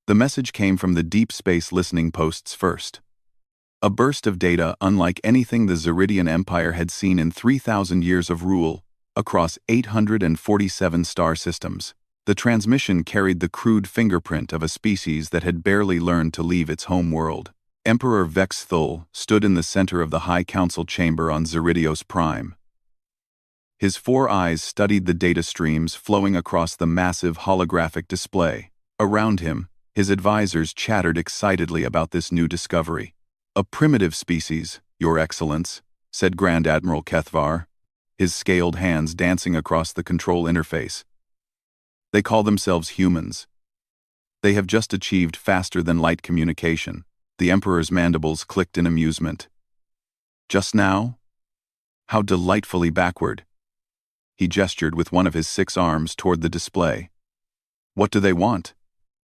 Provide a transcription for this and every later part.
The message came from the deep space listening posts first. A burst of data unlike anything the Ziridian Empire had seen in 3,000 years of rule, across 847 star systems. The transmission carried the crude fingerprint of a species that had barely learned to leave its home world. Emperor Vex Thul stood in the center of the High Council chamber on Ziridios Prime. His 4 eyes studied the data streams flowing across the massive holographic display. Around him, his advisors chattered excitedly about this new discovery. "A primitive species, Your Excellence," said Grand Admiral Kethvar, his scaled hands dancing across the control interface. "They call themselves humans. They have just achieved faster-than-light communication." The Emperor's mandibles clicked in amusement. "Just now? How delightfully backward." He gestured with one of his 6 arms toward the display. "What do they want?"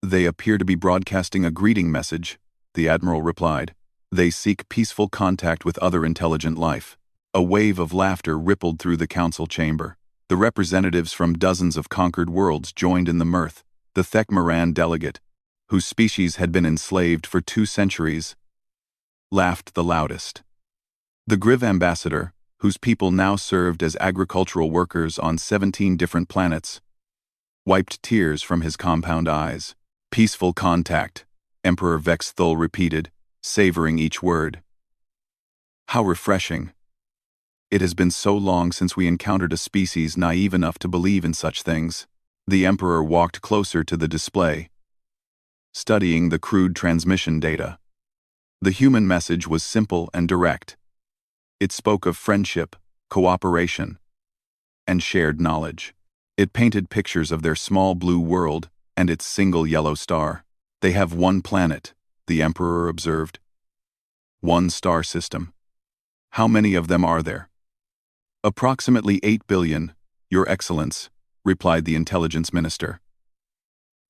"They appear to be broadcasting a greeting message," the Admiral replied. "They seek peaceful contact with other intelligent life." A wave of laughter rippled through the council chamber. The representatives from dozens of conquered worlds joined in the mirth. The Thekmaran delegate, whose species had been enslaved for 2 centuries, laughed the loudest. The Griv ambassador, whose people now served as agricultural workers on 17 different planets, wiped tears from his compound eyes. "Peaceful contact," Emperor Vex Thul repeated, savoring each word. "How refreshing. It has been so long since we encountered a species naive enough to believe in such things." The Emperor walked closer to the display, studying the crude transmission data. The human message was simple and direct. It spoke of friendship, cooperation, and shared knowledge. It painted pictures of their small blue world and its single yellow star. "They have 1 planet," the Emperor observed. "1 star system. How many of them are there?" "Approximately 8 billion, Your Excellence," replied the Intelligence Minister.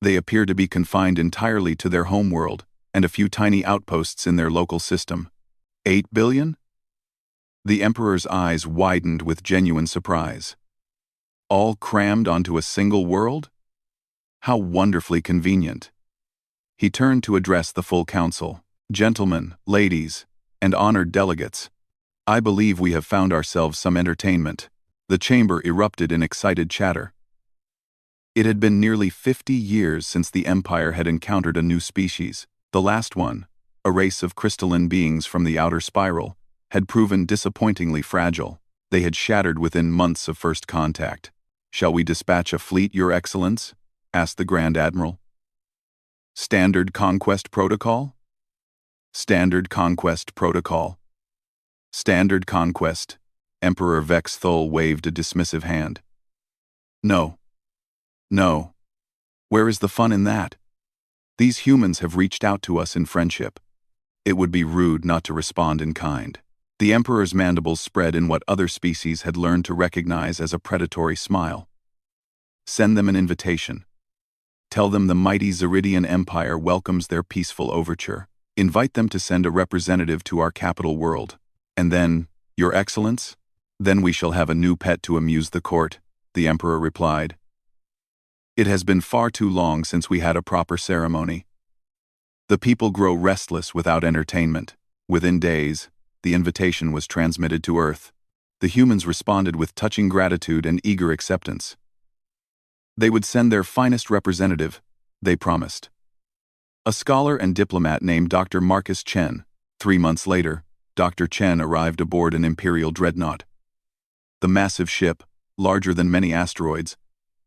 "They appear to be confined entirely to their homeworld, and a few tiny outposts in their local system." 8 billion? The Emperor's eyes widened with genuine surprise. "All crammed onto a single world? How wonderfully convenient." He turned to address the full council. "Gentlemen, ladies, and honored delegates, I believe we have found ourselves some entertainment." The chamber erupted in excited chatter. It had been nearly 50 years since the Empire had encountered a new species. The last one, a race of crystalline beings from the outer spiral, had proven disappointingly fragile. They had shattered within months of first contact. "Shall we dispatch a fleet, Your Excellence?" asked the Grand Admiral. "Standard Conquest Protocol?" "Standard Conquest Protocol." "Standard Conquest." Emperor Vex Thul waved a dismissive hand. "No. No. Where is the fun in that? These humans have reached out to us in friendship. It would be rude not to respond in kind." The Emperor's mandibles spread in what other species had learned to recognize as a predatory smile. "Send them an invitation. Tell them the mighty Ziridian Empire welcomes their peaceful overture. Invite them to send a representative to our capital world. And then, Your Excellence? Then we shall have a new pet to amuse the court," the Emperor replied. "It has been far too long since we had a proper ceremony. The people grow restless without entertainment." Within days, the invitation was transmitted to Earth. The humans responded with touching gratitude and eager acceptance. They would send their finest representative, they promised. A scholar and diplomat named Dr. Marcus Chen. 3 months later, Dr. Chen arrived aboard an Imperial dreadnought. The massive ship, larger than many asteroids,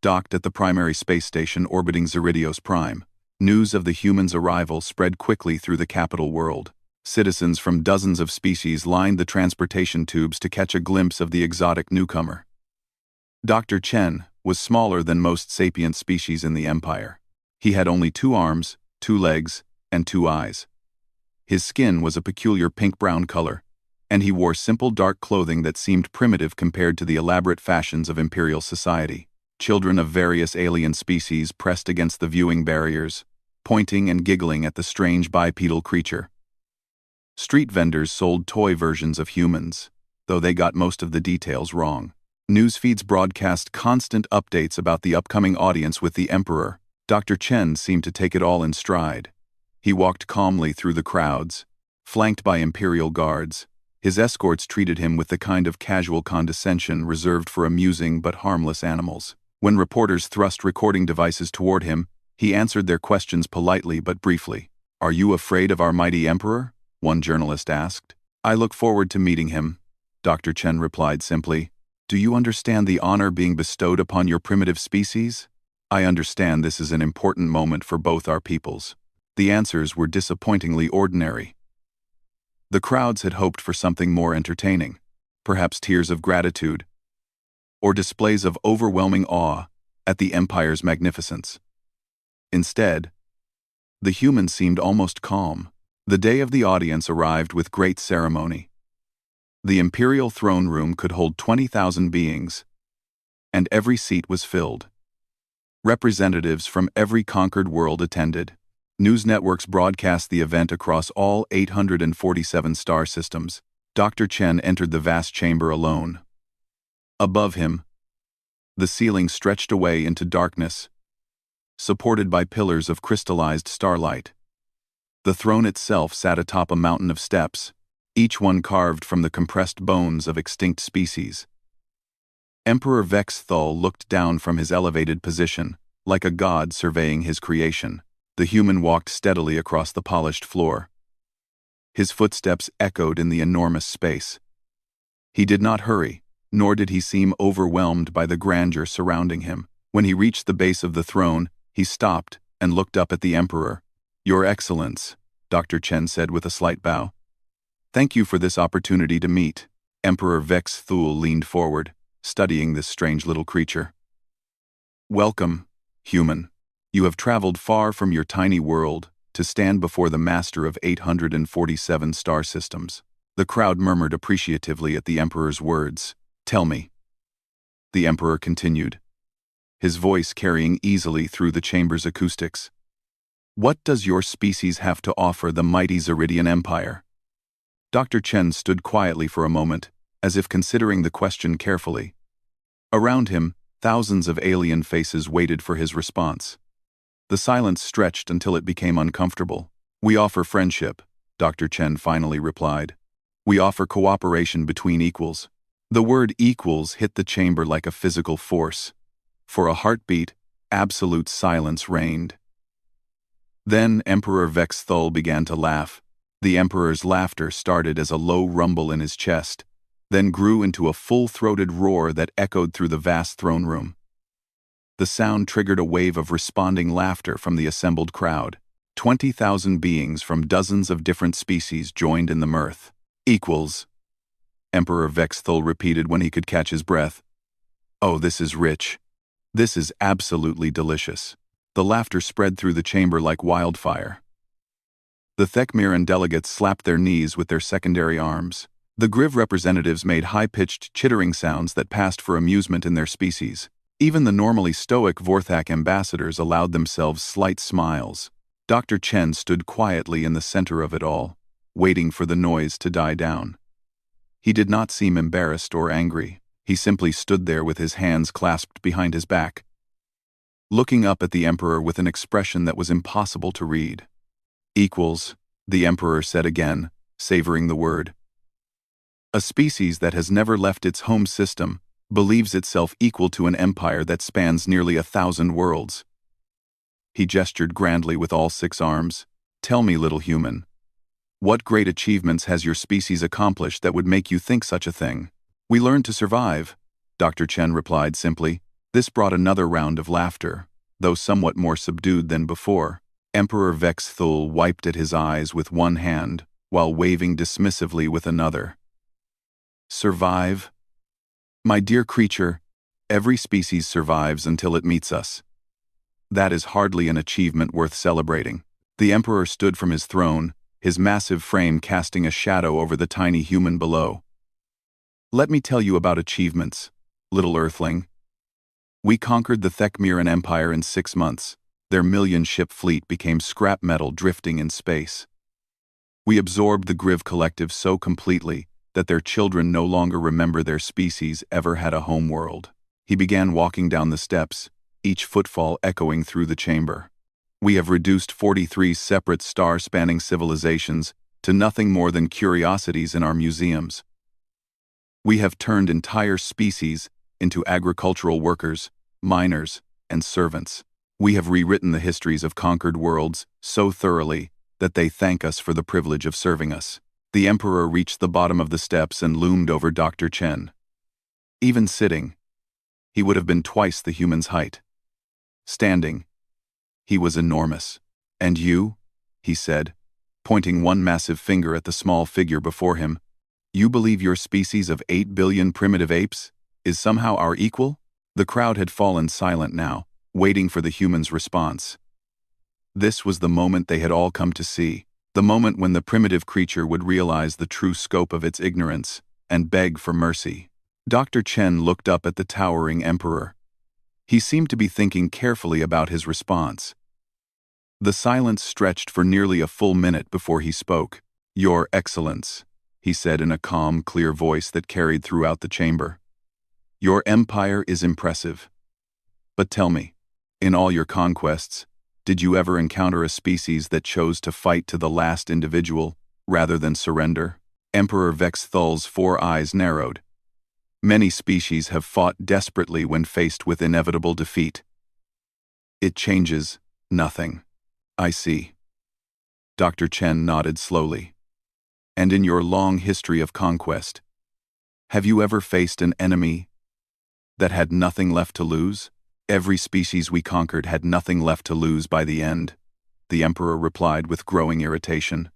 docked at the primary space station orbiting Ziridios Prime. News of the humans' arrival spread quickly through the capital world. Citizens from dozens of species lined the transportation tubes to catch a glimpse of the exotic newcomer. Dr. Chen was smaller than most sapient species in the Empire. He had only 2 arms, 2 legs, and 2 eyes. His skin was a peculiar pink-brown color, and he wore simple dark clothing that seemed primitive compared to the elaborate fashions of Imperial society. Children of various alien species pressed against the viewing barriers, pointing and giggling at the strange bipedal creature. Street vendors sold toy versions of humans, though they got most of the details wrong. News feeds broadcast constant updates about the upcoming audience with the Emperor, Dr. Chen seemed to take it all in stride. He walked calmly through the crowds, flanked by Imperial guards. His escorts treated him with the kind of casual condescension reserved for amusing but harmless animals. When reporters thrust recording devices toward him, he answered their questions politely but briefly. "Are you afraid of our mighty emperor?" one journalist asked. "I look forward to meeting him," Dr. Chen replied simply. "Do you understand the honor being bestowed upon your primitive species?" "I understand this is an important moment for both our peoples." The answers were disappointingly ordinary. The crowds had hoped for something more entertaining, perhaps tears of gratitude, or displays of overwhelming awe at the Empire's magnificence. Instead, the humans seemed almost calm. The day of the audience arrived with great ceremony. The Imperial throne room could hold 20,000 beings, and every seat was filled. Representatives from every conquered world attended. News networks broadcast the event across all 847 star systems. Dr. Chen entered the vast chamber alone. Above him, the ceiling stretched away into darkness, supported by pillars of crystallized starlight. The throne itself sat atop a mountain of steps, each one carved from the compressed bones of extinct species. Emperor Vex Thul looked down from his elevated position, like a god surveying his creation. The human walked steadily across the polished floor. His footsteps echoed in the enormous space. He did not hurry, nor did he seem overwhelmed by the grandeur surrounding him. When he reached the base of the throne, he stopped and looked up at the emperor. "Your Excellence," Dr. Chen said with a slight bow. "Thank you for this opportunity to meet." Emperor Vex Thul leaned forward, studying this strange little creature. "Welcome, human. You have traveled far from your tiny world to stand before the master of 847 star systems." The crowd murmured appreciatively at the emperor's words. "Tell me," the emperor continued, his voice carrying easily through the chamber's acoustics. "What does your species have to offer the mighty Ziridian Empire?" Dr. Chen stood quietly for a moment, as if considering the question carefully. Around him, thousands of alien faces waited for his response. The silence stretched until it became uncomfortable. "We offer friendship," Dr. Chen finally replied. "We offer cooperation between equals." The word equals hit the chamber like a physical force. For a heartbeat, absolute silence reigned. Then Emperor Vex Thul began to laugh. The emperor's laughter started as a low rumble in his chest, then grew into a full-throated roar that echoed through the vast throne room. The sound triggered a wave of responding laughter from the assembled crowd. 20,000 beings from dozens of different species joined in the mirth. "Equals," Emperor Vex Thul repeated when he could catch his breath. "Oh, this is rich. This is absolutely delicious." The laughter spread through the chamber like wildfire. The Thekmiran delegates slapped their knees with their secondary arms. The Griv representatives made high-pitched chittering sounds that passed for amusement in their species. Even the normally stoic Vorthak ambassadors allowed themselves slight smiles. Dr. Chen stood quietly in the center of it all, waiting for the noise to die down. He did not seem embarrassed or angry. He simply stood there with his hands clasped behind his back, looking up at the emperor with an expression that was impossible to read. "Equals," the emperor said again, savoring the word. "A species that has never left its home system believes itself equal to an empire that spans nearly 1,000 worlds." He gestured grandly with all 6 arms. "Tell me, little human, what great achievements has your species accomplished that would make you think such a thing?" "We learned to survive," Dr. Chen replied simply. This brought another round of laughter, though somewhat more subdued than before. Emperor Vex Thul wiped at his eyes with one hand, while waving dismissively with another. "Survive? My dear creature, every species survives until it meets us. That is hardly an achievement worth celebrating." The emperor stood from his throne, his massive frame casting a shadow over the tiny human below. "Let me tell you about achievements, little earthling. We conquered the Thekmiran Empire in 6 months. Their million-ship fleet became scrap metal drifting in space. We absorbed the Griv collective so completely that their children no longer remember their species ever had a home world." He began walking down the steps, each footfall echoing through the chamber. We have reduced 43 separate star-spanning civilizations to nothing more than curiosities in our museums. We have turned entire species into agricultural workers, miners, and servants. We have rewritten the histories of conquered worlds so thoroughly that they thank us for the privilege of serving us. The Emperor reached the bottom of the steps and loomed over Dr. Chen. Even sitting, he would have been twice the human's height. Standing, he was enormous. "And you?" he said, pointing one massive finger at the small figure before him. "You believe your species of 8 billion primitive apes is somehow our equal?" The crowd had fallen silent now, waiting for the human's response. This was the moment they had all come to see, the moment when the primitive creature would realize the true scope of its ignorance and beg for mercy. Dr. Chen looked up at the towering emperor. He seemed to be thinking carefully about his response. The silence stretched for nearly a full minute before he spoke. "Your Excellence," he said in a calm, clear voice that carried throughout the chamber. "Your empire is impressive. But tell me, in all your conquests, did you ever encounter a species that chose to fight to the last individual rather than surrender?" Emperor Vexthul's 4 eyes narrowed. "Many species have fought desperately when faced with inevitable defeat. It changes nothing." "I see." Dr. Chen nodded slowly. "And in your long history of conquest, have you ever faced an enemy that had nothing left to lose?" "Every species we conquered had nothing left to lose by the end," the Emperor replied with growing irritation.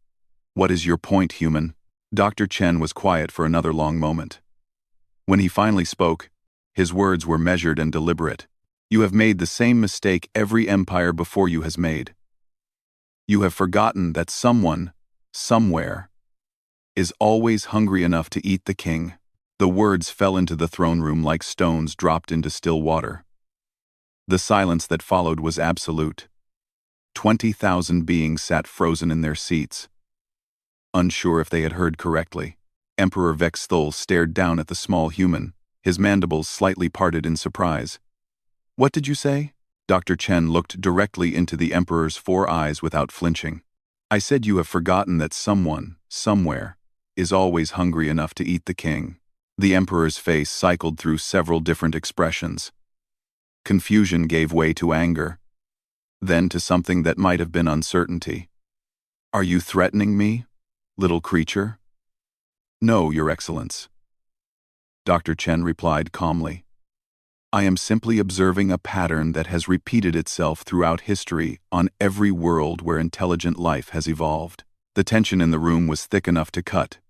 "What is your point, human?" Dr. Chen was quiet for another long moment. When he finally spoke, his words were measured and deliberate. "You have made the same mistake every empire before you has made. You have forgotten that someone, somewhere, is always hungry enough to eat the king." The words fell into the throne room like stones dropped into still water. The silence that followed was absolute. 20,000 beings sat frozen in their seats, unsure if they had heard correctly. Emperor Vexthul stared down at the small human, his mandibles slightly parted in surprise. "What did you say?" Dr. Chen looked directly into the Emperor's 4 eyes without flinching. "I said you have forgotten that someone, somewhere, is always hungry enough to eat the king." The Emperor's face cycled through several different expressions. Confusion gave way to anger, then to something that might have been uncertainty. "Are you threatening me, little creature?" "No, Your Excellence," Dr. Chen replied calmly. "I am simply observing a pattern that has repeated itself throughout history on every world where intelligent life has evolved." The tension in the room was thick enough to cut.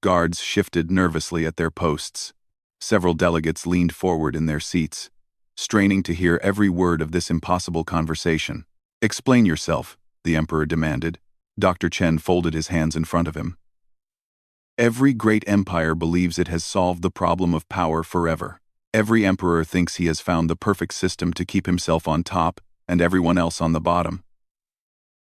Guards shifted nervously at their posts. Several delegates leaned forward in their seats, straining to hear every word of this impossible conversation. "Explain yourself," the Emperor demanded. Dr. Chen folded his hands in front of him. "Every great empire believes it has solved the problem of power forever. Every emperor thinks he has found the perfect system to keep himself on top and everyone else on the bottom.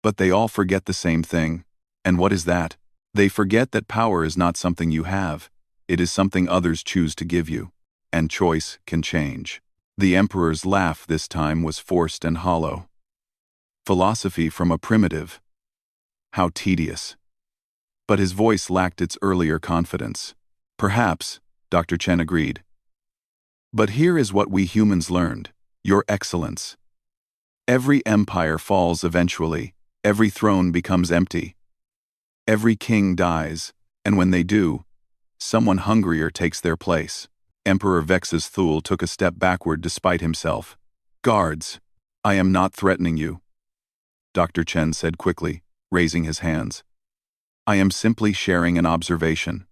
But they all forget the same thing. And what is that? They forget that power is not something you have. It is something others choose to give you. And choice can change." The Emperor's laugh this time was forced and hollow. "Philosophy from a primitive. How tedious." But his voice lacked its earlier confidence. "Perhaps," Dr. Chen agreed. "But here is what we humans learned, Your Excellence. Every empire falls eventually, every throne becomes empty. Every king dies, and when they do, someone hungrier takes their place." Emperor Vexthul took a step backward despite himself. "Guards, I am not threatening you," Dr. Chen said quickly, raising his hands. "I am simply sharing an observation.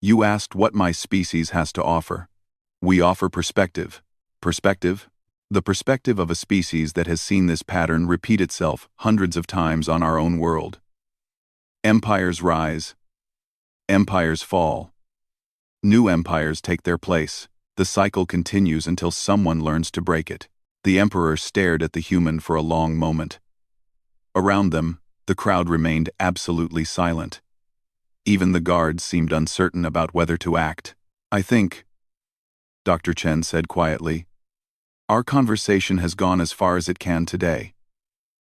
You asked what my species has to offer. We offer perspective. Perspective? The perspective of a species that has seen this pattern repeat itself hundreds of times on our own world. Empires rise. Empires fall. New empires take their place. The cycle continues until someone learns to break it." The Emperor stared at the human for a long moment. Around them, the crowd remained absolutely silent. Even the guards seemed uncertain about whether to act. "I think," Dr. Chen said quietly, Our conversation has gone as far as it can today.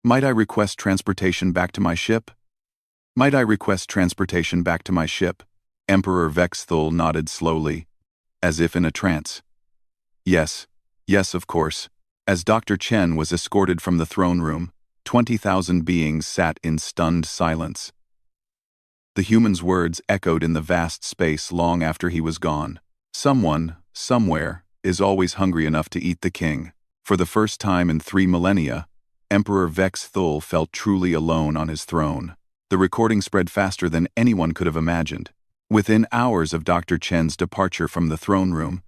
Might I request transportation back to my ship? Might I request transportation back to my ship? Emperor Vexthul nodded slowly, as if in a trance. Yes, yes, of course. As Dr. Chen was escorted from the throne room, 20,000 beings sat in stunned silence. The human's words echoed in the vast space long after he was gone. Someone, somewhere, is always hungry enough to eat the king. For the first time in 3 millennia, Emperor Vexthul felt truly alone on his throne. The recording spread faster than anyone could have imagined. Within hours of Dr. Chen's departure from the throne room,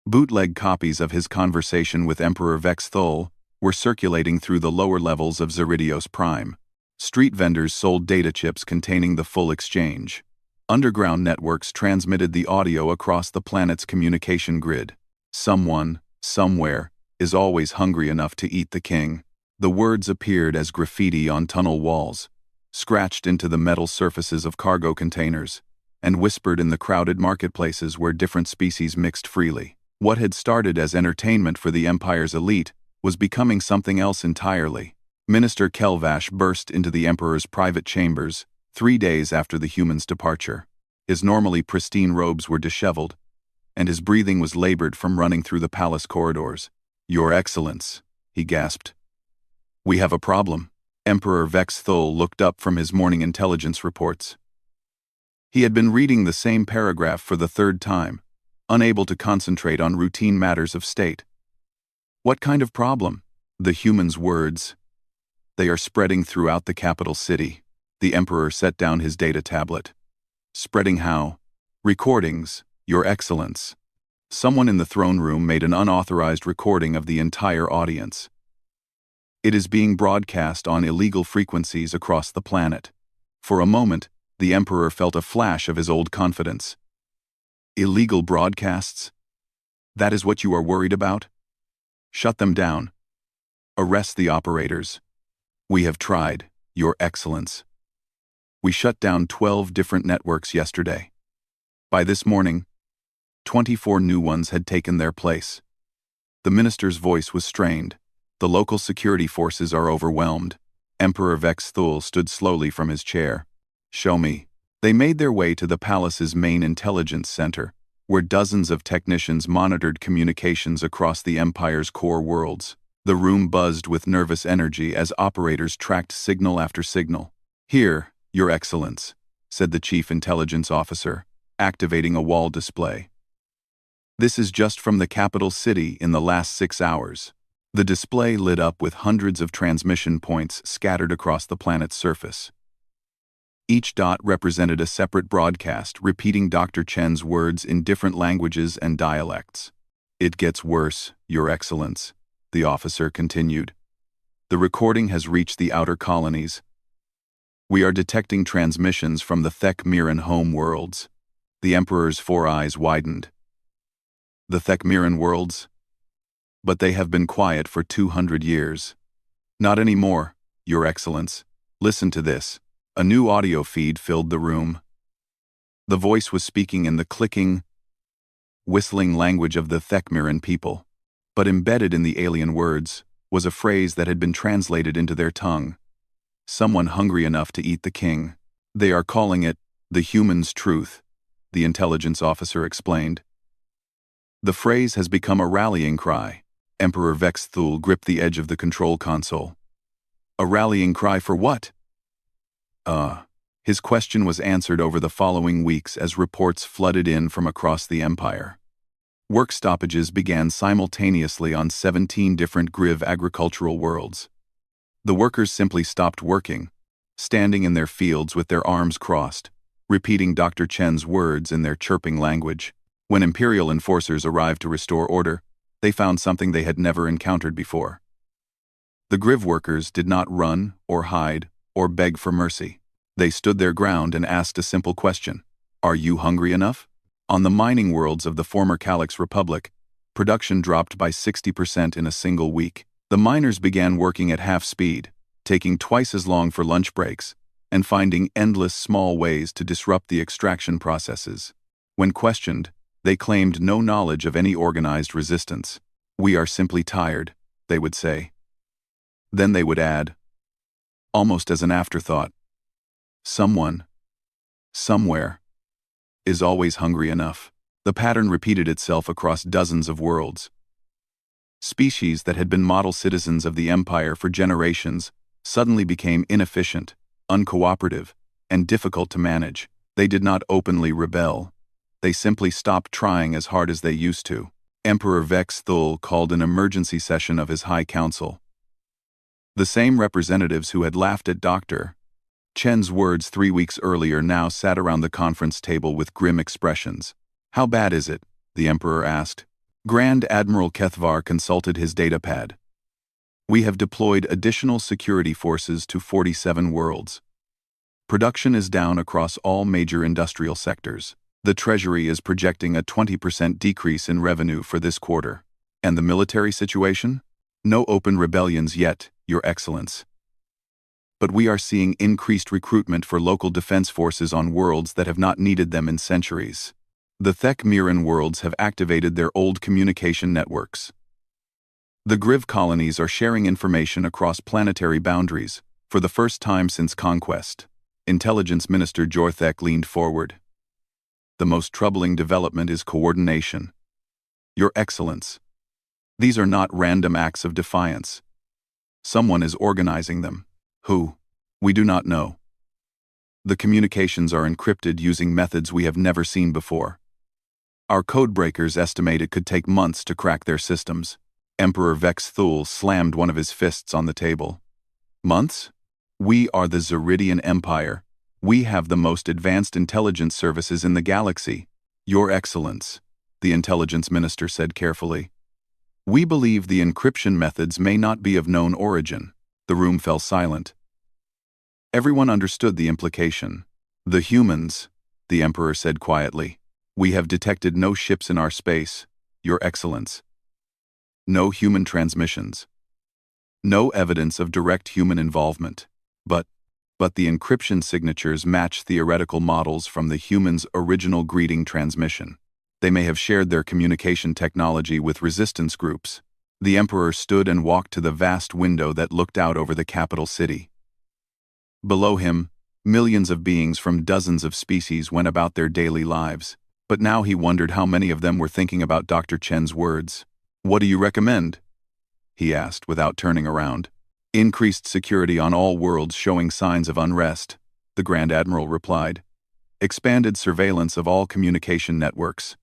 bootleg copies of his conversation with Emperor Vexthul were circulating through the lower levels of Zeridios Prime. Street vendors sold data chips containing the full exchange. Underground networks transmitted the audio across the planet's communication grid. Someone, somewhere, is always hungry enough to eat the king. The words appeared as graffiti on tunnel walls, scratched into the metal surfaces of cargo containers, and whispered in the crowded marketplaces where different species mixed freely. What had started as entertainment for the Empire's elite was becoming something else entirely. Minister Kelvash burst into the Emperor's private chambers 3 days after the human's departure. His normally pristine robes were disheveled, and his breathing was labored from running through the palace corridors. "Your Excellence," he gasped. "We have a problem." Emperor Vexthul looked up from his morning intelligence reports. He had been reading the same paragraph for the 3rd time, unable to concentrate on routine matters of state. What kind of problem? The human's words. They are spreading throughout the capital city. The Emperor set down his data tablet. Spreading how? Recordings, Your Excellence. Someone in the throne room made an unauthorized recording of the entire audience. It is being broadcast on illegal frequencies across the planet. For a moment, the Emperor felt a flash of his old confidence. Illegal broadcasts? That is what you are worried about? Shut them down. Arrest the operators. We have tried, Your Excellence. We shut down 12 different networks yesterday. By this morning, 24 new ones had taken their place. The minister's voice was strained. The local security forces are overwhelmed. Emperor Vexthul stood slowly from his chair. Show me. They made their way to the palace's main intelligence center, where dozens of technicians monitored communications across the Empire's core worlds. The room buzzed with nervous energy as operators tracked signal after signal. Here, Your Excellence, said the chief intelligence officer, activating a wall display. This is just from the capital city in the last 6 hours. The display lit up with hundreds of transmission points scattered across the planet's surface. Each dot represented a separate broadcast, repeating Dr. Chen's words in different languages and dialects. It gets worse, Your Excellence, the officer continued. The recording has reached the outer colonies. We are detecting transmissions from the Thek-Miran home worlds. The Emperor's 4 eyes widened. The Thek-Miran worlds? But they have been quiet for 200 years. Not anymore, Your Excellence. Listen to this. A new audio feed filled the room. The voice was speaking in the clicking, whistling language of the Thek-Miran people. But embedded in the alien words was a phrase that had been translated into their tongue. Someone hungry enough to eat the king. They are calling it the human's truth, the intelligence officer explained. The phrase has become a rallying cry. Emperor Vexthul gripped the edge of the control console. A rallying cry for what? His question was answered over the following weeks as reports flooded in from across the Empire. Work stoppages began simultaneously on 17 different Griv agricultural worlds. The workers simply stopped working, standing in their fields with their arms crossed, repeating Dr. Chen's words in their chirping language. When Imperial enforcers arrived to restore order, they found something they had never encountered before. The Griv workers did not run or hide or beg for mercy. They stood their ground and asked a simple question. Are you hungry enough? On the mining worlds of the former Calyx Republic, production dropped by 60% in a single week. The miners began working at half speed, taking twice as long for lunch breaks, and finding endless small ways to disrupt the extraction processes. When questioned, they claimed no knowledge of any organized resistance. "We are simply tired," they would say. Then they would add, almost as an afterthought, "Someone, somewhere, is always hungry enough." The pattern repeated itself across dozens of worlds. Species that had been model citizens of the Empire for generations suddenly became inefficient, uncooperative, and difficult to manage. They did not openly rebel. They simply stopped trying as hard as they used to. Emperor Vex Thul called an emergency session of his High Council. The same representatives who had laughed at Dr. Chen's words 3 weeks earlier now sat around the conference table with grim expressions. "How bad is it?" the Emperor asked. Grand Admiral Kethvar consulted his datapad. "We have deployed additional security forces to 47 worlds. Production is down across all major industrial sectors. The Treasury is projecting a 20% decrease in revenue for this quarter. And the military situation? No open rebellions yet, Your Excellence. But we are seeing increased recruitment for local defense forces on worlds that have not needed them in centuries. The Thek Miran worlds have activated their old communication networks. The Griv colonies are sharing information across planetary boundaries, for the first time since conquest." Intelligence Minister Jorthek leaned forward. "The most troubling development is coordination. Your Excellence, these are not random acts of defiance. Someone is organizing them. Who? We do not know. The communications are encrypted using methods we have never seen before. Our codebreakers estimate it could take months to crack their systems." Emperor Vex Thul slammed one of his fists on the table. "Months? We are the Zeridian Empire. We have the most advanced intelligence services in the galaxy. Your Excellence," the intelligence minister said carefully. "We believe the encryption methods may not be of known origin." The room fell silent. Everyone understood the implication. "The humans," the Emperor said quietly. "We have detected no ships in our space, Your Excellence. No human transmissions. No evidence of direct human involvement. But the encryption signatures match theoretical models from the humans' original greeting transmission. They may have shared their communication technology with resistance groups." The Emperor stood and walked to the vast window that looked out over the capital city. Below him, millions of beings from dozens of species went about their daily lives. But now he wondered how many of them were thinking about Dr. Chen's words. "What do you recommend?" he asked without turning around. "Increased security on all worlds showing signs of unrest," the Grand Admiral replied. "Expanded surveillance of all communication networks.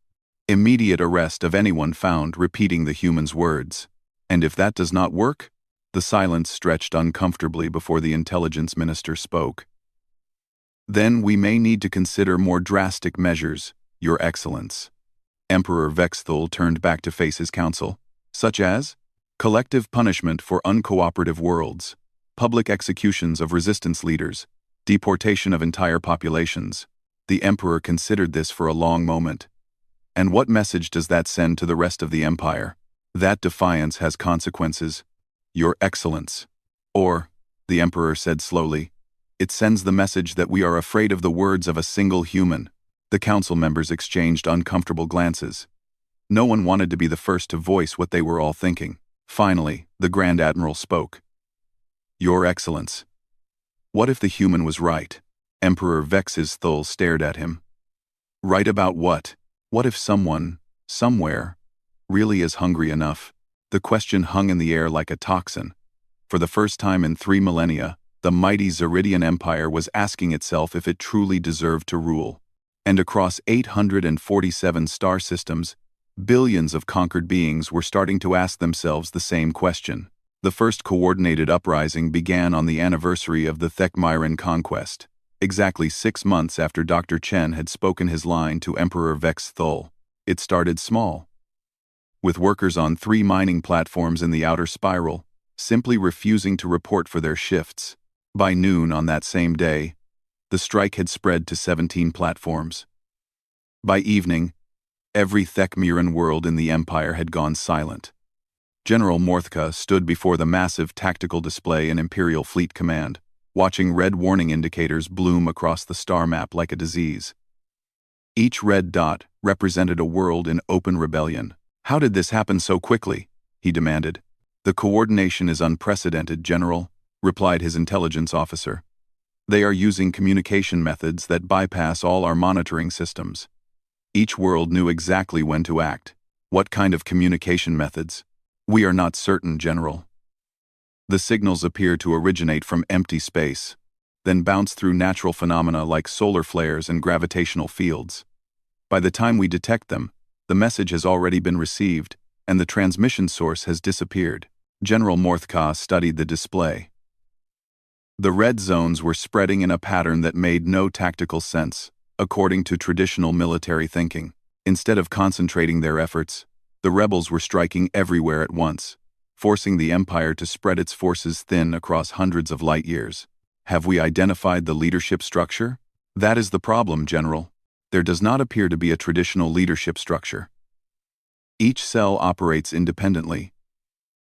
Immediate arrest of anyone found repeating the human's words. And if that does not work?" The silence stretched uncomfortably before the intelligence minister spoke. "Then we may need to consider more drastic measures, Your Excellence." Emperor Vex Thul turned back to face his council. "Such as? Collective punishment for uncooperative worlds, public executions of resistance leaders, deportation of entire populations." The Emperor considered this for a long moment. "And what message does that send to the rest of the Empire? That defiance has consequences, Your Excellence." "Or," the Emperor said slowly, "it sends the message that we are afraid of the words of a single human." The council members exchanged uncomfortable glances. No one wanted to be the first to voice what they were all thinking. Finally, the Grand Admiral spoke. "Your Excellence, what if the human was right?" Emperor Vex's Thul stared at him. "Right about what? What if someone, somewhere, really is hungry enough?" The question hung in the air like a toxin. For the first time in 3 millennia, the mighty Zeridian Empire was asking itself if it truly deserved to rule. And across 847 star systems, billions of conquered beings were starting to ask themselves the same question. The first coordinated uprising began on the anniversary of the Thek Miran conquest, exactly 6 months after Dr. Chen had spoken his line to Emperor Vex Thul. It started small, with workers on 3 mining platforms in the outer spiral, simply refusing to report for their shifts. By noon on that same day, the strike had spread to 17 platforms. By evening, every Thek Miran world in the Empire had gone silent. General Morthka stood before the massive tactical display in Imperial Fleet Command, watching red warning indicators bloom across the star map like a disease. Each red dot represented a world in open rebellion. How did this happen so quickly? he demanded. "The coordination is unprecedented, General," replied his intelligence officer. "They are using communication methods that bypass all our monitoring systems." Each world knew exactly when to act. "What kind of communication methods?" "We are not certain, General. The signals appear to originate from empty space, then bounce through natural phenomena like solar flares and gravitational fields. By the time we detect them, the message has already been received, and the transmission source has disappeared." General Morthka studied the display. The red zones were spreading in a pattern that made no tactical sense, according to traditional military thinking. Instead of concentrating their efforts, the rebels were striking everywhere at once, forcing the Empire to spread its forces thin across hundreds of light years. "Have we identified the leadership structure?" "That is the problem, General. There does not appear to be a traditional leadership structure. Each cell operates independently,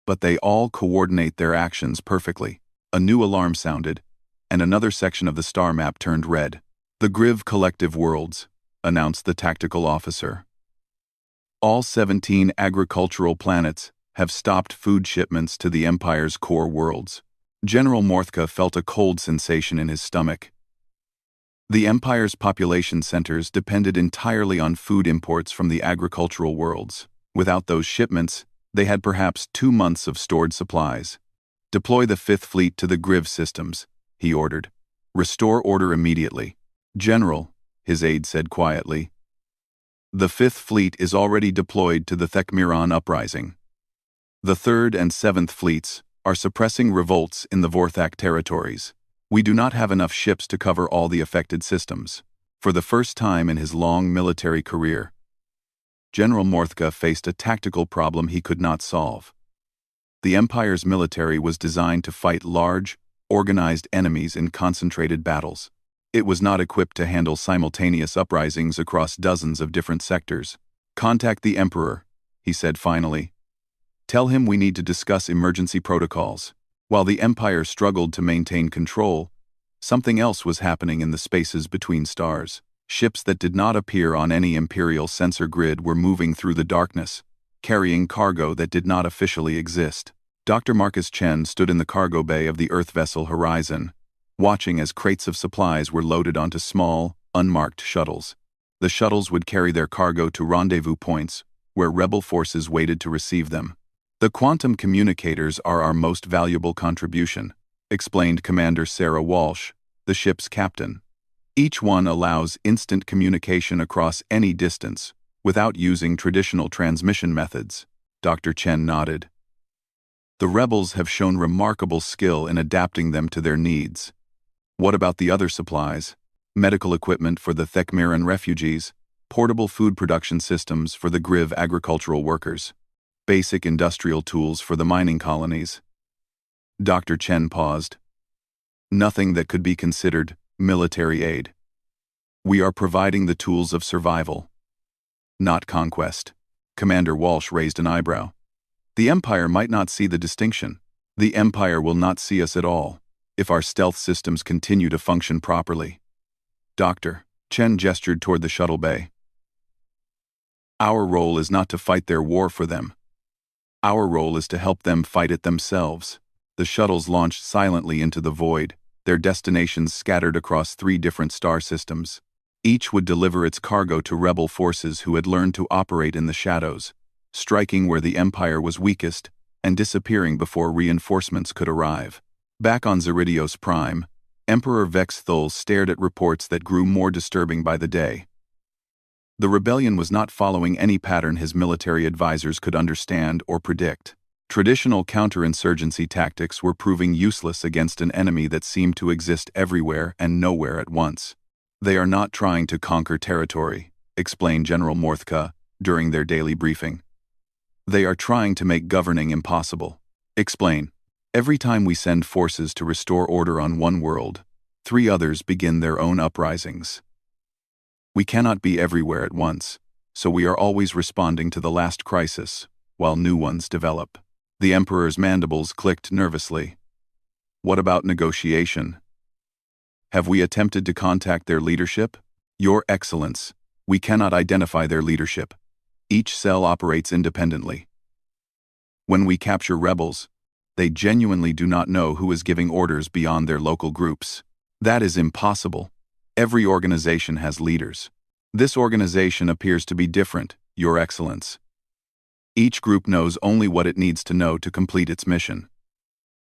but they all coordinate their actions perfectly." A new alarm sounded, and another section of the star map turned red. "The Griv Collective Worlds," announced the tactical officer. "All 17 agricultural planets have stopped food shipments to the Empire's core worlds." General Morthka felt a cold sensation in his stomach. The Empire's population centers depended entirely on food imports from the agricultural worlds. Without those shipments, they had perhaps 2 months of stored supplies. "Deploy the Fifth Fleet to the Griv systems," he ordered. "Restore order immediately." "General," his aide said quietly, "the Fifth Fleet is already deployed to the Thekmiran uprising. The Third and Seventh Fleets are suppressing revolts in the Vorthak territories. We do not have enough ships to cover all the affected systems." For the first time in his long military career, General Morthka faced a tactical problem he could not solve. The Empire's military was designed to fight large, organized enemies in concentrated battles. It was not equipped to handle simultaneous uprisings across dozens of different sectors. "Contact the Emperor," he said finally. "Tell him we need to discuss emergency protocols." While the Empire struggled to maintain control, something else was happening in the spaces between stars. Ships that did not appear on any Imperial sensor grid were moving through the darkness, carrying cargo that did not officially exist. Dr. Marcus Chen stood in the cargo bay of the Earth vessel Horizon, watching as crates of supplies were loaded onto small, unmarked shuttles. The shuttles would carry their cargo to rendezvous points, where rebel forces waited to receive them. "The quantum communicators are our most valuable contribution," explained Commander Sarah Walsh, the ship's captain. "Each one allows instant communication across any distance, without using traditional transmission methods." Dr. Chen nodded. "The rebels have shown remarkable skill in adapting them to their needs." "What about the other supplies?" "Medical equipment for the Thekmiran refugees, portable food production systems for the Griv agricultural workers, basic industrial tools for the mining colonies." Dr. Chen paused. "Nothing that could be considered military aid. We are providing the tools of survival, not conquest." Commander Walsh raised an eyebrow. "The Empire might not see the distinction." "The Empire will not see us at all, if our stealth systems continue to function properly." "Doctor," Chen gestured toward the shuttle bay. "Our role is not to fight their war for them. Our role is to help them fight it themselves." The shuttles launched silently into the void, their destinations scattered across 3 different star systems. Each would deliver its cargo to rebel forces who had learned to operate in the shadows, striking where the Empire was weakest and disappearing before reinforcements could arrive. Back on Zeridios Prime, Emperor Vex Thul stared at reports that grew more disturbing by the day. The rebellion was not following any pattern his military advisors could understand or predict. Traditional counterinsurgency tactics were proving useless against an enemy that seemed to exist everywhere and nowhere at once. "They are not trying to conquer territory," explained General Morthka during their daily briefing. "They are trying to make governing impossible." "Explain." "Every time we send forces to restore order on one world, 3 others begin their own uprisings. We cannot be everywhere at once, so we are always responding to the last crisis, while new ones develop." The Emperor's mandibles clicked nervously. "What about negotiation? Have we attempted to contact their leadership?" "Your Excellence, we cannot identify their leadership. Each cell operates independently." When we capture rebels, they genuinely do not know who is giving orders beyond their local groups. That is impossible. Every organization has leaders. This organization appears to be different, Your Excellence. Each group knows only what it needs to know to complete its mission.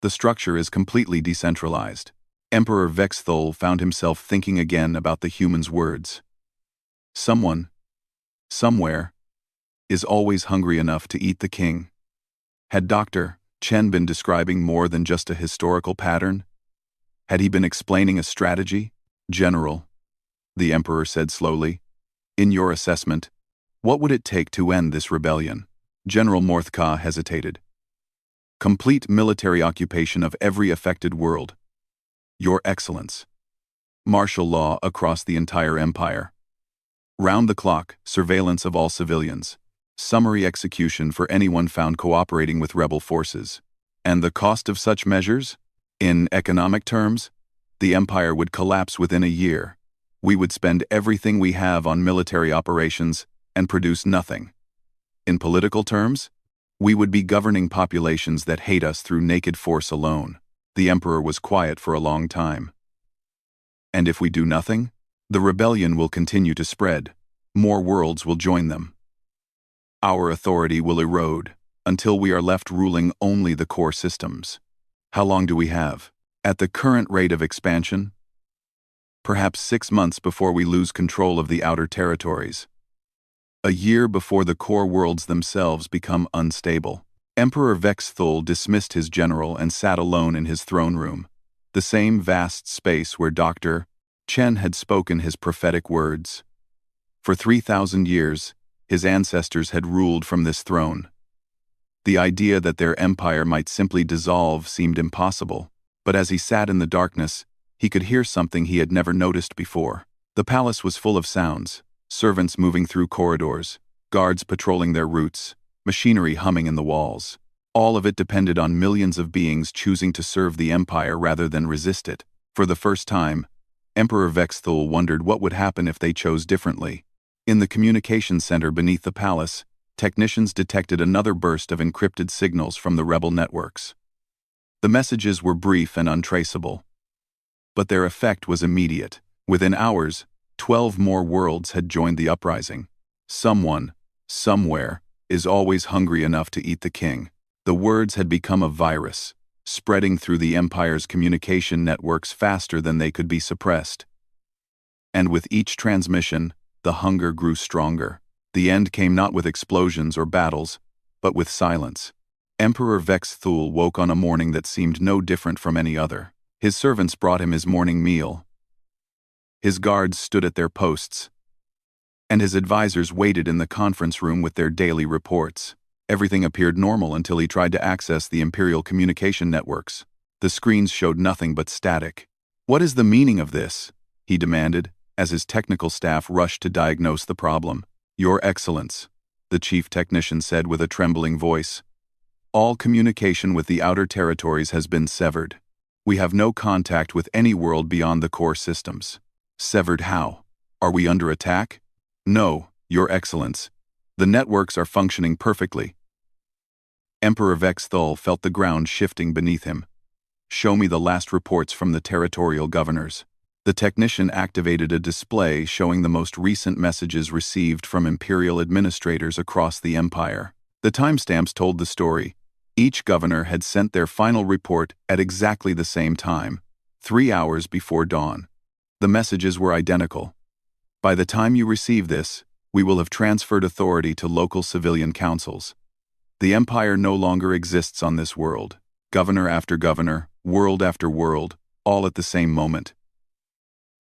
The structure is completely decentralized. Emperor Vexthul found himself thinking again about the human's words. Someone, somewhere, is always hungry enough to eat the king. Had Dr. Chen been describing more than just a historical pattern? Had he been explaining a strategy? General, the Emperor said slowly, in your assessment, what would it take to end this rebellion? General Morthka hesitated. Complete military occupation of every affected world. Your Excellence. Martial law across the entire empire. Round-the-clock surveillance of all civilians. Summary execution for anyone found cooperating with rebel forces. And the cost of such measures? In economic terms, the empire would collapse within a year. We would spend everything we have on military operations and produce nothing. In political terms, we would be governing populations that hate us through naked force alone. The emperor was quiet for a long time. And if we do nothing, the rebellion will continue to spread. More worlds will join them. Our authority will erode until we are left ruling only the core systems. How long do we have? At the current rate of expansion, perhaps 6 months before we lose control of the outer territories. A year before the core worlds themselves become unstable. Emperor Vexthul dismissed his general and sat alone in his throne room, the same vast space where Dr. Chen had spoken his prophetic words. For 3,000 years, his ancestors had ruled from this throne. The idea that their empire might simply dissolve seemed impossible, but as he sat in the darkness, he could hear something he had never noticed before. The palace was full of sounds, servants moving through corridors, guards patrolling their routes, machinery humming in the walls. All of it depended on millions of beings choosing to serve the empire rather than resist it. For the first time, Emperor Vexthul wondered what would happen if they chose differently. In the communication center beneath the palace, technicians detected another burst of encrypted signals from the rebel networks. The messages were brief and untraceable, but their effect was immediate. Within hours, 12 more worlds had joined the uprising. Someone, somewhere, is always hungry enough to eat the king. The words had become a virus, spreading through the empire's communication networks faster than they could be suppressed. And with each transmission, the hunger grew stronger. The end came not with explosions or battles, but with silence. Emperor Vexthul woke on a morning that seemed no different from any other. His servants brought him his morning meal. His guards stood at their posts, and his advisors waited in the conference room with their daily reports. Everything appeared normal until he tried to access the Imperial communication networks. The screens showed nothing but static. "What is the meaning of this?" he demanded, as his technical staff rushed to diagnose the problem. "Your Excellence," the chief technician said with a trembling voice, "all communication with the outer territories has been severed. We have no contact with any world beyond the core systems." "Severed how? Are we under attack?" "No, Your Excellence. The networks are functioning perfectly." Emperor Vexthul felt the ground shifting beneath him. "Show me the last reports from the territorial governors." The technician activated a display showing the most recent messages received from Imperial administrators across the empire. The timestamps told the story. Each governor had sent their final report at exactly the same time, 3 hours before dawn. The messages were identical. "By the time you receive this, we will have transferred authority to local civilian councils. The empire no longer exists on this world. Governor after governor, world after world, all at the same moment."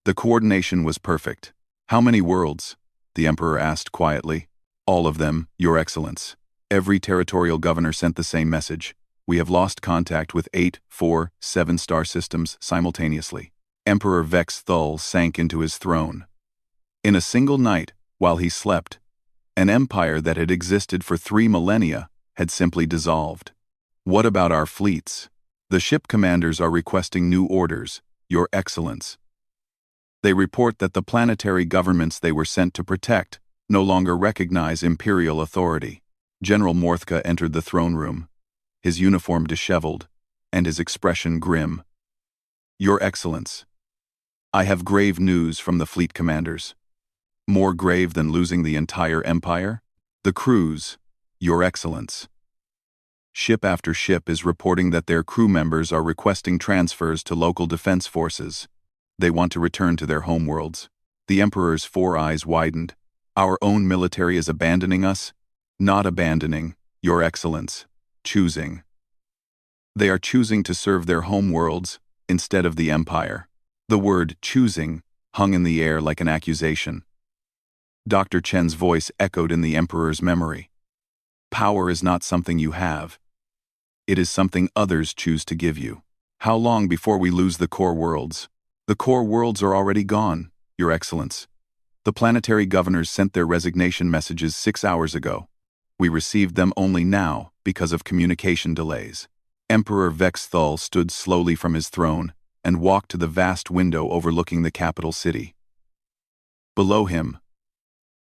The coordination was perfect. "How many worlds?" the emperor asked quietly. "All of them, Your Excellence." Every territorial governor sent the same message. "We have lost contact with 8, 4, 7-star systems simultaneously." Emperor Vexthul sank into his throne. In a single night, while he slept, an empire that had existed for 3 millennia had simply dissolved. "What about our fleets?" "The ship commanders are requesting new orders, Your Excellence. They report that the planetary governments they were sent to protect no longer recognize imperial authority." General Morthka entered the throne room. his uniform disheveled, and his expression grim. "Your Excellence, I have grave news from the fleet commanders. More grave than losing the entire empire? The crews, Your Excellence. Ship after ship is reporting that their crew members are requesting transfers to local defense forces. They want to return to their homeworlds." The Emperor's four eyes widened. "Our own military is abandoning us?" "Not abandoning, Your Excellence. Choosing. They are choosing to serve their homeworlds instead of the Empire." The word choosing hung in the air like an accusation. Dr. Chen's voice echoed in the Emperor's memory. "Power is not something you have. It is something others choose to give you. How long before we lose the core worlds?" "The core worlds are already gone, Your Excellence. The planetary governors sent their resignation messages 6 hours ago. We received them only now because of communication delays." Emperor Vexthul stood slowly from his throne and walked to the vast window overlooking the capital city. Below him,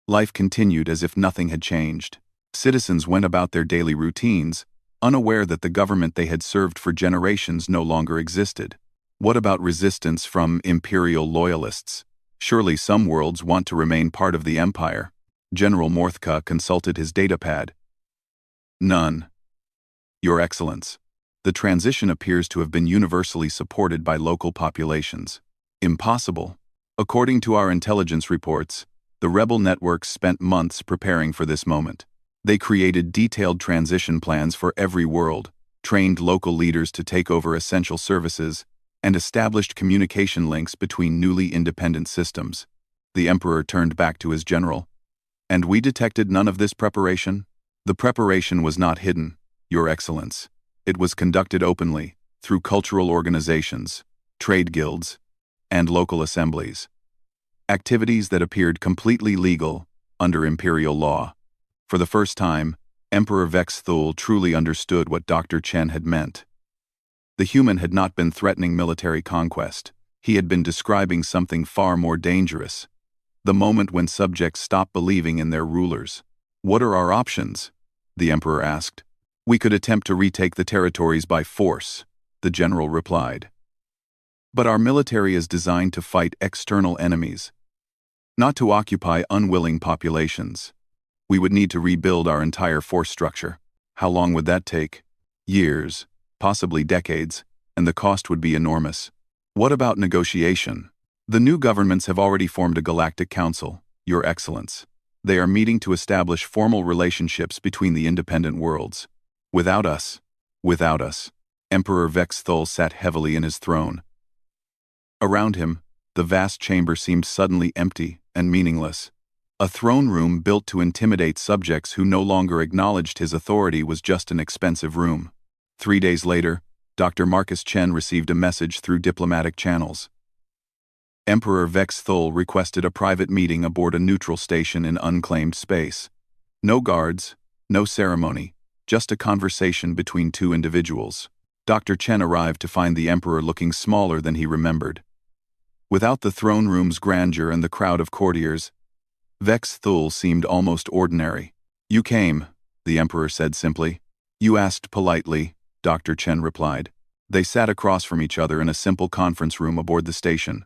life continued as if nothing had changed. Citizens went about their daily routines, unaware that the government they had served for generations no longer existed. What about resistance from imperial loyalists? Surely some worlds want to remain part of the Empire. General Morthka consulted his datapad. "None, Your Excellence. The transition appears to have been universally supported by local populations." "Impossible. According to our intelligence reports, the rebel networks spent months preparing for this moment. They created detailed transition plans for every world, trained local leaders to take over essential services, and established communication links between newly independent systems." The Emperor turned back to his general. "And we detected none of this preparation?" "The preparation was not hidden, Your Excellence. It was conducted openly, through cultural organizations, trade guilds, and local assemblies. Activities that appeared completely legal under imperial law." For the first time, Emperor Vexthul truly understood what Dr. Chen had meant. The human had not been threatening military conquest. He had been describing something far more dangerous. The moment when subjects stop believing in their rulers. "What are our options?" the Emperor asked. "We could attempt to retake the territories by force," the general replied. "But our military is designed to fight external enemies, not to occupy unwilling populations. We would need to rebuild our entire force structure. How long would that take? Years, possibly decades, and the cost would be enormous." "What about negotiation?" "The new governments have already formed a galactic council, Your Excellence. They are meeting to establish formal relationships between the independent worlds. Without us. Without us." Emperor Vexthul sat heavily in his throne. Around him, the vast chamber seemed suddenly empty and meaningless. A throne room built to intimidate subjects who no longer acknowledged his authority was just an expensive room. 3 days later, Dr. Marcus Chen received a message through diplomatic channels. Emperor Vexthul requested a private meeting aboard a neutral station in unclaimed space. No guards, no ceremony, just a conversation between two individuals. Dr. Chen arrived to find the Emperor looking smaller than he remembered. Without the throne room's grandeur and the crowd of courtiers, Vexthul seemed almost ordinary. "You came," the Emperor said simply. "You asked politely," Dr. Chen replied. They sat across from each other in a simple conference room aboard the station.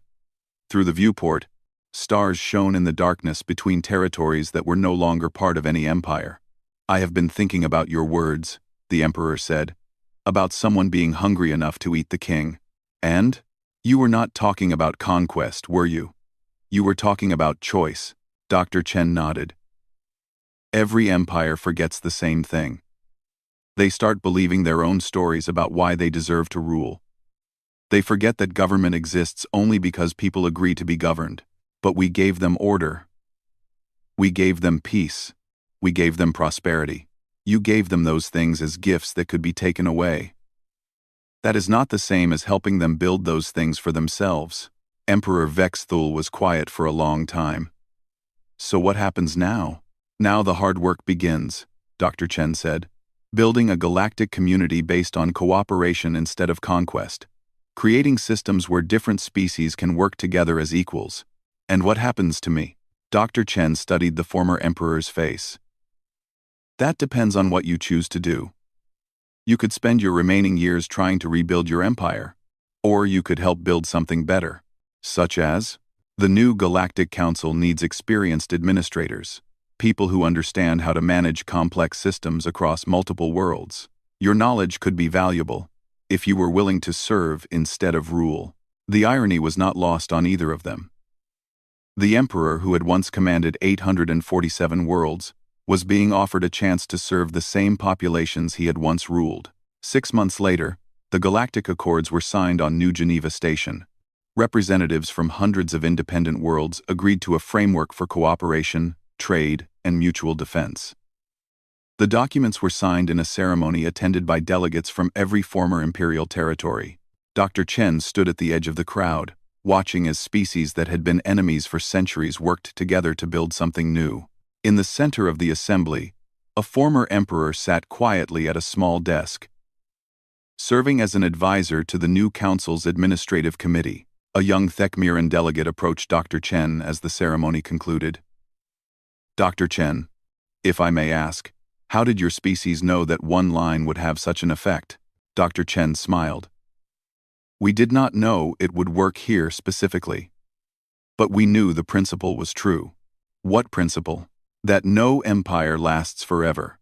Through the viewport, stars shone in the darkness between territories that were no longer part of any empire. "I have been thinking about your words," the Emperor said, "about someone being hungry enough to eat the king. And? You were not talking about conquest, were you? You were talking about choice." Dr. Chen nodded. "Every empire forgets the same thing. They start believing their own stories about why they deserve to rule. They forget that government exists only because people agree to be governed. But we gave them order. We gave them peace. We gave them prosperity. You gave them those things as gifts that could be taken away. That is not the same as helping them build those things for themselves." Emperor Vexthul was quiet for a long time. "So what happens now?" "Now the hard work begins," Dr. Chen said. "Building a galactic community based on cooperation instead of conquest. Creating systems where different species can work together as equals. And what happens to me?" Dr. Chen studied the former emperor's face. "That depends on what you choose to do. You could spend your remaining years trying to rebuild your empire, or you could help build something better, such as the new Galactic Council needs experienced administrators, people who understand how to manage complex systems across multiple worlds. Your knowledge could be valuable if you were willing to serve instead of rule. The irony was not lost on either of them. The Emperor, who had once commanded 847 worlds, was being offered a chance to serve the same populations he had once ruled. 6 months later, the Galactic Accords were signed on New Geneva Station. Representatives from hundreds of independent worlds agreed to a framework for cooperation, trade, and mutual defense. The documents were signed in a ceremony attended by delegates from every former imperial territory. Dr. Chen stood at the edge of the crowd, watching as species that had been enemies for centuries worked together to build something new. In the center of the assembly, a former emperor sat quietly at a small desk, serving as an advisor to the new council's administrative committee. A young Thekmiran delegate approached Dr. Chen as the ceremony concluded. Dr. Chen, if I may ask, how did your species know that one line would have such an effect? Dr. Chen smiled. We did not know it would work here specifically. But we knew the principle was true. What principle? That no empire lasts forever.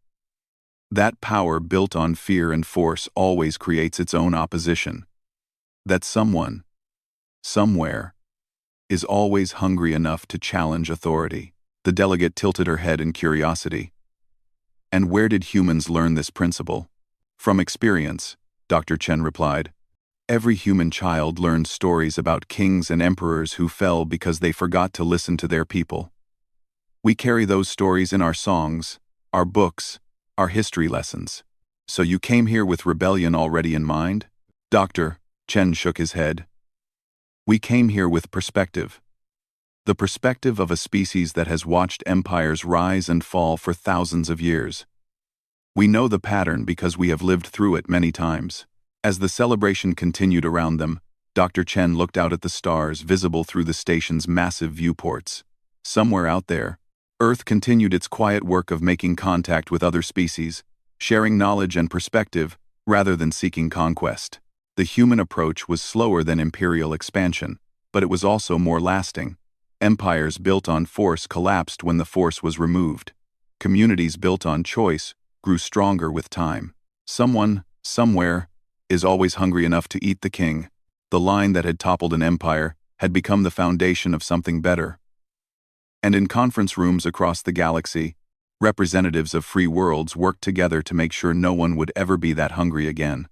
That power built on fear and force always creates its own opposition. That someone, somewhere, is always hungry enough to challenge authority. The delegate tilted her head in curiosity. And where did humans learn this principle? From experience, Dr. Chen replied. Every human child learned stories about kings and emperors who fell because they forgot to listen to their people. We carry those stories in our songs, our books, our history lessons. So you came here with rebellion already in mind? Dr. Chen shook his head. We came here with perspective. The perspective of a species that has watched empires rise and fall for thousands of years. We know the pattern because we have lived through it many times. As the celebration continued around them, Dr. Chen looked out at the stars visible through the station's massive viewports. Somewhere out there, Earth continued its quiet work of making contact with other species, sharing knowledge and perspective rather than seeking conquest. The human approach was slower than imperial expansion, but it was also more lasting. Empires built on force collapsed when the force was removed. Communities built on choice grew stronger with time. Someone, somewhere, is always hungry enough to eat the king. The line that had toppled an empire had become the foundation of something better. And in conference rooms across the galaxy, representatives of free worlds worked together to make sure no one would ever be that hungry again.